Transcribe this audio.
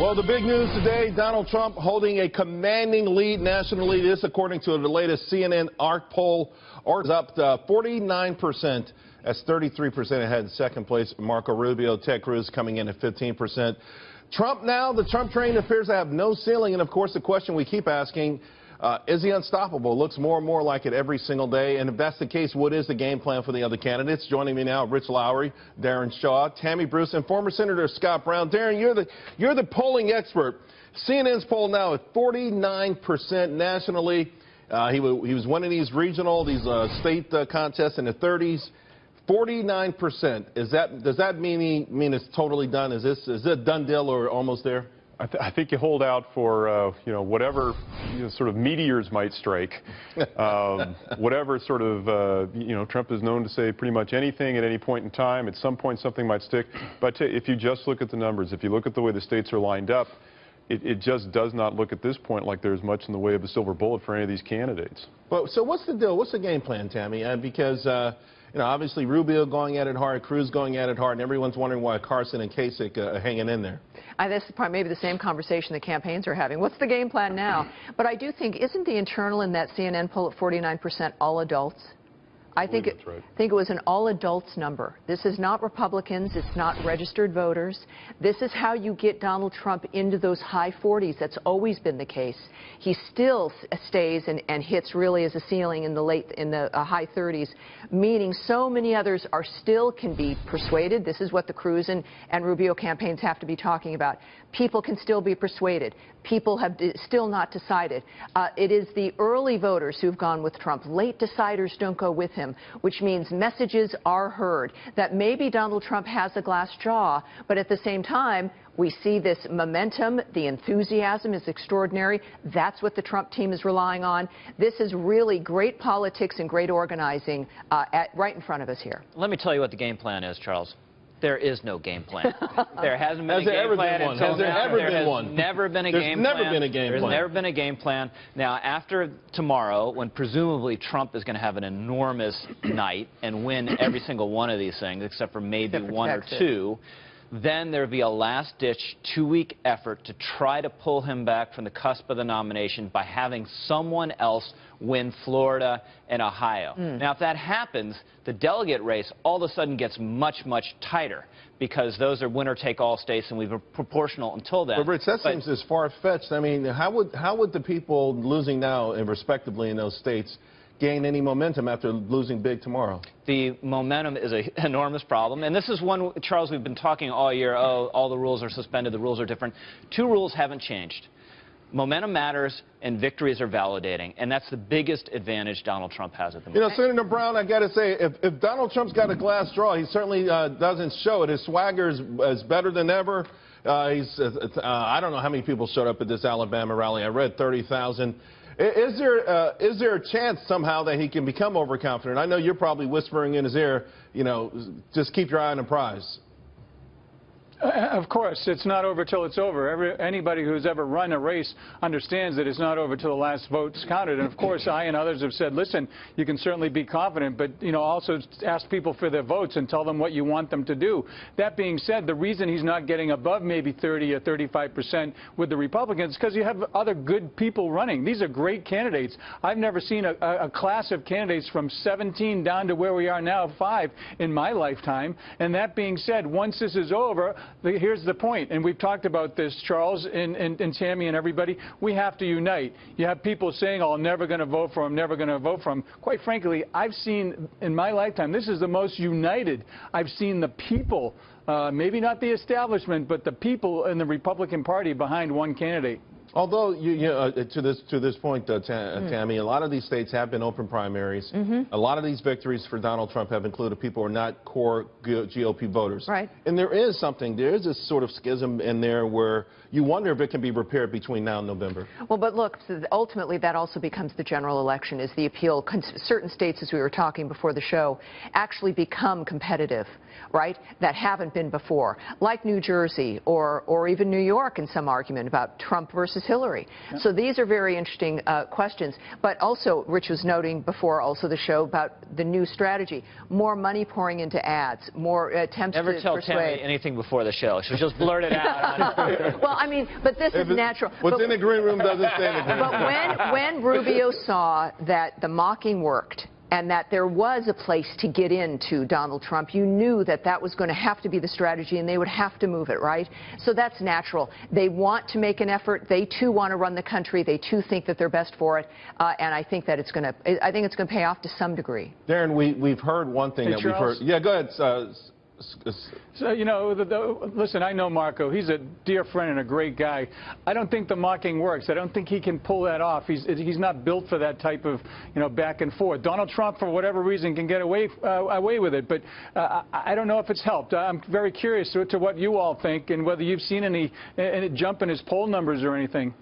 Well, the big news today, Donald Trump holding a commanding lead nationally. This, according to the latest CNN ARC poll, is up to 49%. That's 33% ahead in second place. Marco Rubio, Ted Cruz coming in at 15%. Trump now, the Trump train appears to have no ceiling. And, of course, the question we keep asking, is he unstoppable? Looks more and more like it every single day. And if that's the case, what is the game plan for the other candidates? Joining me now, Rich Lowry, Daron Shaw, Tammy Bruce, and former Senator Scott Brown. Daron, you're the polling expert. CNN's poll now at 49% nationally. He was winning these regional, state contests in the 30s. 49%. Does that mean it's totally done? Is it a done deal or almost there? I think you hold out for whatever sort of meteors might strike, whatever sort of Trump is known to say pretty much anything at any point in time. At some point something might stick. But if you just look at the numbers, if you look at the way the states are lined up, it just does not look at this point like there's much in the way of a silver bullet for any of these candidates. Well, so what's the deal? What's the game plan, Tammy? Because obviously Rubio going at it hard, Cruz going at it hard, and everyone's wondering why Carson and Kasich are hanging in there. This is maybe the same conversation the campaigns are having. What's the game plan now? But I do think, isn't the internal in that CNN poll at 49% all adults? I think it was an all-adults number. This is not Republicans. It's not registered voters. This is how you get Donald Trump into those high 40s. That's always been the case. He still stays and hits really as a ceiling in the high 30s, meaning so many others still can be persuaded. This is what the Cruz and Rubio campaigns have to be talking about. People can still be persuaded. People have still not decided. It is the early voters who've gone with Trump. Late deciders don't go with him, which means messages are heard that maybe Donald Trump has a glass jaw, but at the same time, we see this momentum. The enthusiasm is extraordinary. That's what the Trump team is relying on. This is really great politics and great organizing right in front of us here. Let me tell you what the game plan is, Charles. There is no game plan. There hasn't been a game plan until now. There has never been a game plan. There's never been a game plan. There's never been a game plan. Now, after tomorrow, when presumably Trump is going to have an enormous night and win every single one of these things, except for maybe one or two, then there will be a last-ditch, two-week effort to try to pull him back from the cusp of the nomination by having someone else win Florida and Ohio. Now, if that happens, the delegate race all of a sudden gets much, much tighter because those are winner-take-all states, and we've been proportional until then. But, Rich, that seems as far-fetched. I mean, how would the people losing now, and respectively in those states, gain any momentum after losing big tomorrow? The momentum is an enormous problem, and this is one, Charles, we've been talking all year, all the rules are suspended, the rules are different. Two rules haven't changed. Momentum matters, and victories are validating, and that's the biggest advantage Donald Trump has at the moment. Senator Brown, I got to say, if Donald Trump's got a glass jaw, he certainly doesn't show it. His swagger is better than ever. I don't know how many people showed up at this Alabama rally. I read 30,000. Is there a chance somehow that he can become overconfident? I know you're probably whispering in his ear, just keep your eye on the prize. Of course, it's not over till it's over. Anybody who's ever run a race understands that it's not over till the last vote's counted. And of course, I and others have said, listen, you can certainly be confident, but also ask people for their votes and tell them what you want them to do. That being said, the reason he's not getting above maybe 30 or 35% with the Republicans is because you have other good people running. These are great candidates. I've never seen a class of candidates from 17 down to where we are now, 5 in my lifetime. And that being said, once this is over, here's the point, and we've talked about this, Charles and Tammy and everybody. We have to unite. You have people saying, oh, I'm never going to vote for him, never going to vote for him. Quite frankly, I've seen in my lifetime, this is the most united I've seen the people, maybe not the establishment, but the people in the Republican Party behind one candidate. Although, to this point, Tammy, a lot of these states have been open primaries. A lot of these victories for Donald Trump have included people who are not core GOP voters. Right. And there is this sort of schism in there where you wonder if it can be repaired between now and November. Well, but look, ultimately that also becomes the general election, is the appeal. Certain states, as we were talking before the show, actually become competitive, right, that haven't been before, like New Jersey or even New York in some argument about Trump versus versus Hillary. Yeah. So these are very interesting questions. But also, Rich was noting before also the show about the new strategy. More money pouring into ads, more attempts to persuade. Never tell Tammy anything before the show. She'll just blurt it out. Well, I mean, but this is natural. What's in the green room doesn't stay in the green room. But when Rubio saw that the mocking worked, and that there was a place to get into Donald Trump, you knew that that was going to have to be the strategy and they would have to move it, right? So that's natural. They want to make an effort. They, too, want to run the country. They, too, think that they're best for it. And I think that it's going to pay off to some degree. Darren, we've heard one thing that we've heard. Yeah, go ahead. So, you know, listen, I know Marco. He's a dear friend and a great guy. I don't think the mocking works. I don't think he can pull that off. He's not built for that type of, you know, back and forth. Donald Trump, for whatever reason, can get away with it, but I don't know if it's helped. I'm very curious to what you all think and whether you've seen any jump in his poll numbers or anything.